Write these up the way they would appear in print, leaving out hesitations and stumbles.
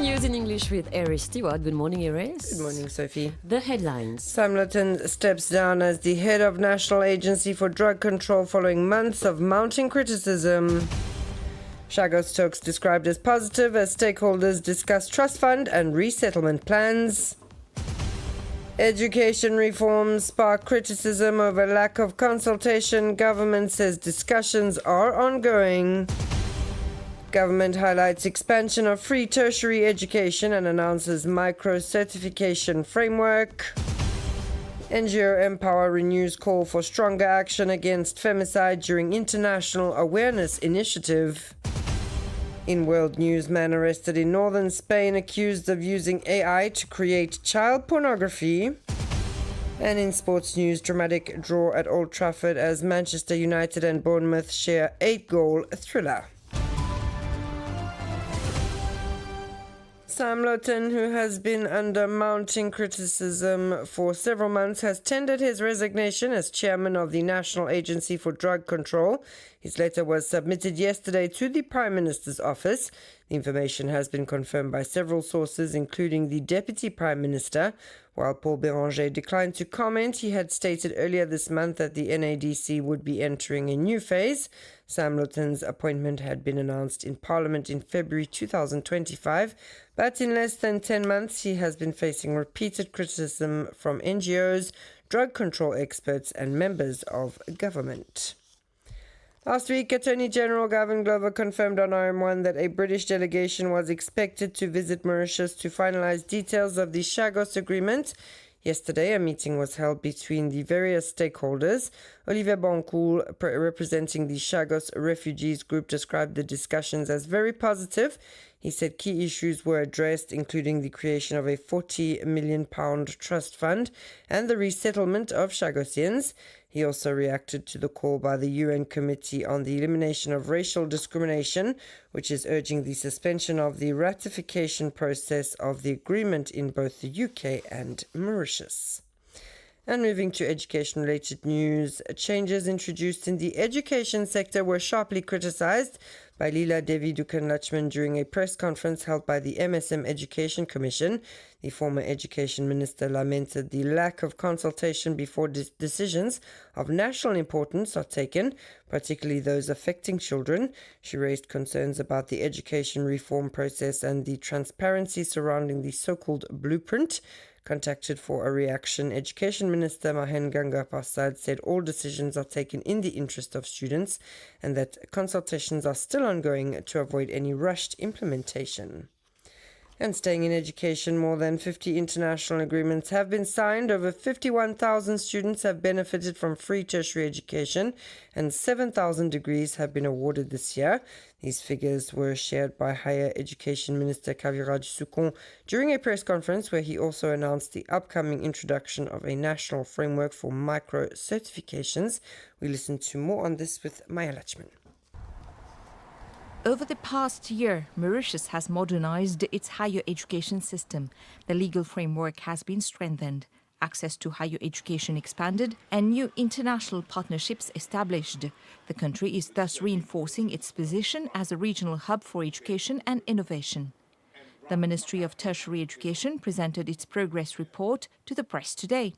news in English with Iris Stewart. Good morning, Iris. Good morning, Sophie. The headlines. Sam Lutton steps down as the head of National Agency for Drug Control following months of mounting criticism. Chagos-Stokes described as positive as stakeholders discuss trust fund and resettlement plans. Education reforms spark criticism over lack of consultation. Government says discussions are ongoing. Government highlights expansion of free tertiary education and announces micro-certification framework. NGO Empower renews call for stronger action against femicide during International Awareness Initiative. In world news, man arrested in northern Spain accused of using AI to create child pornography. And in sports news, dramatic draw at Old Trafford as Manchester United and Bournemouth share 8-goal thriller. Sam Lutton, who has been under mounting criticism for several months, has tendered his resignation as chairman of the National Agency for Drug Control. His letter was submitted yesterday to the Prime Minister's office. The information has been confirmed by several sources, including the Deputy Prime Minister. While Paul Béranger declined to comment, he had stated earlier this month that the NADC would be entering a new phase. Sam Lutton's appointment had been announced in Parliament in February 2025, but in less than 10 months he has been facing repeated criticism from NGOs, drug control experts and members of government. Last week, Attorney General Gavin Glover confirmed on RM1 that a British delegation was expected to visit Mauritius to finalize details of the Chagos Agreement. Yesterday, a meeting was held between the various stakeholders. Olivier Bancoul, representing the Chagos Refugees Group, described the discussions as very positive. He said key issues were addressed, including the creation of a £40 million trust fund and the resettlement of Chagosians. He also reacted to the call by the UN Committee on the Elimination of Racial Discrimination, which is urging the suspension of the ratification process of the agreement in both the UK and Mauritius. And moving to education-related news, changes introduced in the education sector were sharply criticised by Leela Devi Dukan-Lachman during a press conference held by the MSM Education Commission. The former education minister lamented the lack of consultation before decisions of national importance are taken, particularly those affecting children. She raised concerns about the education reform process and the transparency surrounding the so-called blueprint. Contacted for a reaction, Education Minister Mahen Ganga Prasad said all decisions are taken in the interest of students and that consultations are still ongoing to avoid any rushed implementation. And staying in education, more than 50 international agreements have been signed. Over 51,000 students have benefited from free tertiary education and 7,000 degrees have been awarded this year. These figures were shared by Higher Education Minister Kaviraj Sukon during a press conference where he also announced the upcoming introduction of a national framework for micro-certifications. We listen to more on this with Maya Lachman. Over the past year, Mauritius has modernized its higher education system. The legal framework has been strengthened, access to higher education expanded, and new international partnerships established. The country is thus reinforcing its position as a regional hub for education and innovation. The Ministry of Tertiary Education presented its progress report to the press today.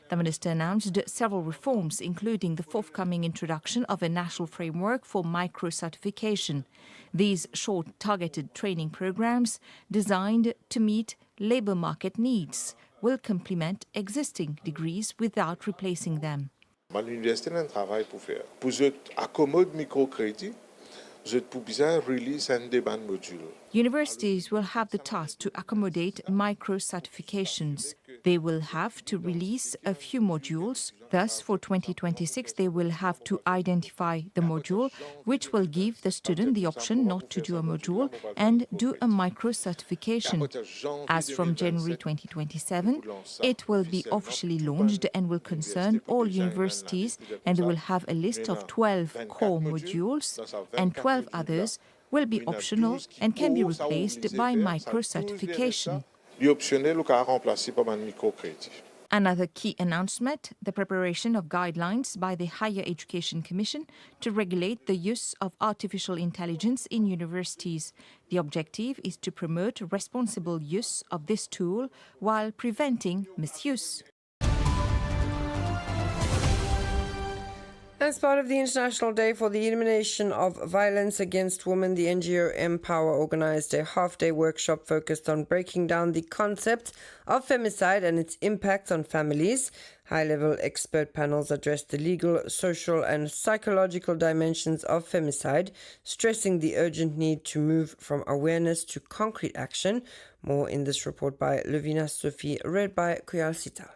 The minister announced several reforms, including the forthcoming introduction of a national framework for micro-certification. These short, targeted training programs, designed to meet labour market needs, will complement existing degrees without replacing them. L'université a un travail pour faire. Pour accommoder microcrédit, pour bien release un débat module. Universities will have the task to accommodate micro-certifications. They will have to release a few modules. Thus, for 2026, they will have to identify the module, which will give the student the option not to do a module and do a micro-certification. As from January 2027, it will be officially launched and will concern all universities, and they will have a list of 12 core modules, and 12 others will be optional and can be replaced by micro-certification. Another key announcement, the preparation of guidelines by the Higher Education Commission to regulate the use of artificial intelligence in universities. The objective is to promote responsible use of this tool while preventing misuse. As part of the International Day for the Elimination of Violence Against Women, the NGO Empower organized a half-day workshop focused on breaking down the concept of femicide and its impact on families. High-level expert panels addressed the legal, social and psychological dimensions of femicide, stressing the urgent need to move from awareness to concrete action. More in this report by Levina Sophie, read by Kuyal Sita.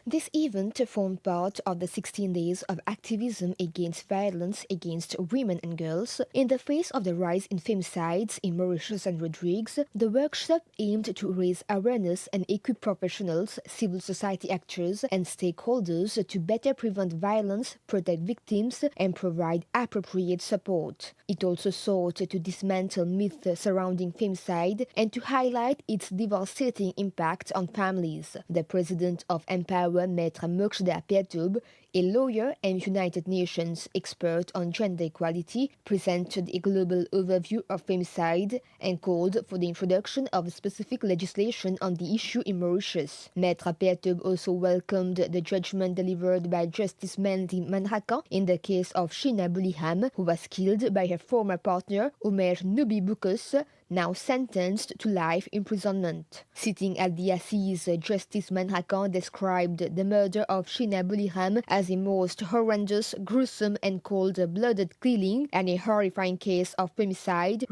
This event formed part of the 16 days of activism against violence against women and girls. In the face of the rise in femicides in Mauritius and Rodrigues, the workshop aimed to raise awareness and equip professionals, civil society actors and stakeholders to better prevent violence, protect victims and provide appropriate support. It also sought to dismantle myths surrounding femicide and to highlight its devastating impact on families. The president of Empower, Maître Moksha Pertub, a lawyer and United Nations expert on gender equality, presented a global overview of femicide and called for the introduction of specific legislation on the issue in Mauritius. Maître Pertub also welcomed the judgment delivered by Justice Mandy Manrakan in the case of Sheena Buliham, who was killed by her former partner, Omer Nubi Bukos, now sentenced to life imprisonment. Sitting at the Assize, Justice Manrakan described the murder of Sheena Buliham as a most horrendous, gruesome and cold-blooded killing and a horrifying case of femicide,